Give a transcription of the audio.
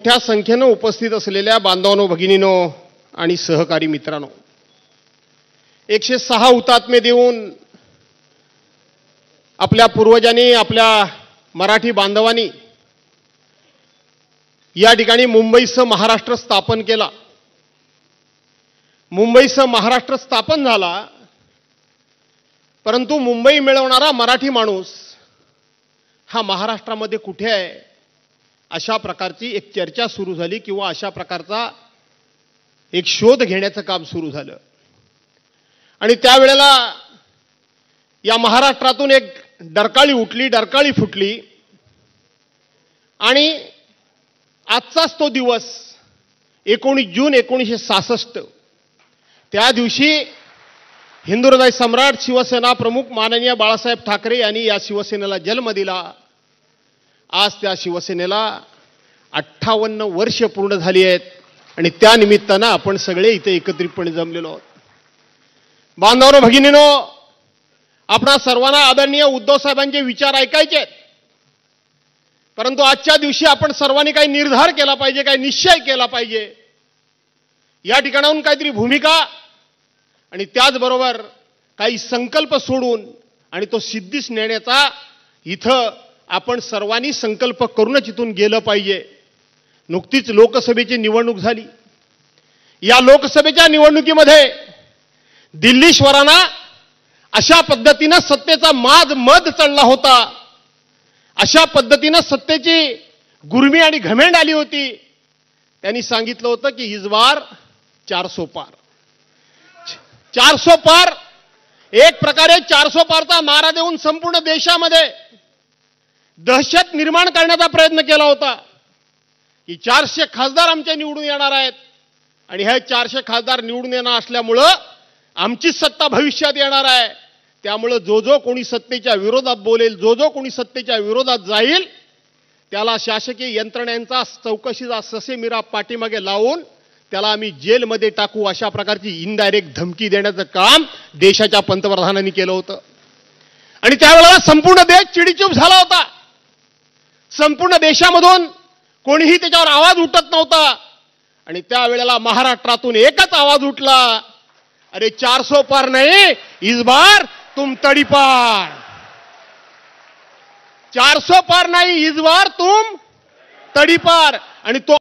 मोठ्या संख्येने उपस्थित असलेल्या बांधवांनो, भगिनींनो आणि सहकारी मित्रांनो, 106 हुतात्मे देऊन आपल्या पूर्वजांनी, आपल्या मराठी बांधवांनी या ठिकाणी मुंबईसह महाराष्ट्र स्थापन केला. मुंबईसह महाराष्ट्र स्थापन झाला, परंतु मुंबई मिळवणारा मराठी माणूस हा महाराष्ट्रामध्ये कुठे आहे, अशा प्रकारची एक चर्चा सुरू झाली किंवा अशा प्रकारचा एक शोध घेण्याचं काम सुरू झालं. आणि त्यावेळेला या महाराष्ट्रातून एक डरकाळी उठली, डरकाळी फुटली. आणि आजचाच तो दिवस 19 जून 1966, त्या दिवशी हिंदू हृदय सम्राट शिवसेना प्रमुख माननीय बाळासाहेब ठाकरे यांनी या शिवसेनेला जन्म दिला. आज त्या शिवसेनेला 58 वर्ष पूर्ण झाली आहेत आणि त्या निमित्तानं आपण सगळे इथे एकत्रितपणे जमलेलो आहोत. बांधवांनो, भगिनींनो, आपणा सर्वांना आदरणीय उद्धव साहेबांचे विचार ऐकायचे आहेत, परंतु आजच्या दिवशी आपण सर्वांनी काही निर्धार केला पाहिजे, काही निश्चय केला पाहिजे. या ठिकाणाहून काहीतरी भूमिका आणि त्याचबरोबर काही संकल्प सोडून आणि तो सिद्धीस नेण्याचा इथं आपण सर्वांनी संकल्प करूनच इथून गेलं पाहिजे. नुकतीच लोकसभेची निवडणूक झाली. या लोकसभेच्या निवडणुकीमध्ये दिल्लीश्वरांना अशा पद्धतीनं सत्तेचा मद चढला होता, अशा पद्धतीनं सत्तेची गुर्मी आणि घमेंड आली होती. त्यांनी सांगितलं होतं की इस बार 400 पार. 400 पार, एक प्रकारे 400 पारचा नारा देऊन संपूर्ण देशामध्ये दहशत निर्माण करण्याचा प्रयत्न केला होता की 400 खासदार आमचे निवडून येणार आहेत आणि हे 400 खासदार निवडून येणार असल्यामुळं आमची सत्ता भविष्यात येणार आहे. त्यामुळे जो जो कोणी सत्तेच्या विरोधात बोलेल, जो जो कोणी सत्तेच्या विरोधात जाईल, त्याला शासकीय यंत्रणेचा चौकशीचा ससेमिरा पाठीमागे लावून त्याला आम्ही जेलमध्ये टाकू, अशा प्रकारची इनडायरेक्ट धमकी देण्याचं काम देशाच्या पंतप्रधानांनी केलं होतं. आणि त्यावेळेला संपूर्ण देश चिडीचूप झाला होता. संपूर्ण देशामधून कोणीही त्याच्यावर आवाज उठत नव्हता. आणि त्यावेळेला महाराष्ट्रातून एकच आवाज उठला, अरे 400 पार नहीं, इस बार तुम तड़ीपार. 400 पार नहीं, इस बार तुम तड़ीपार. आणि तो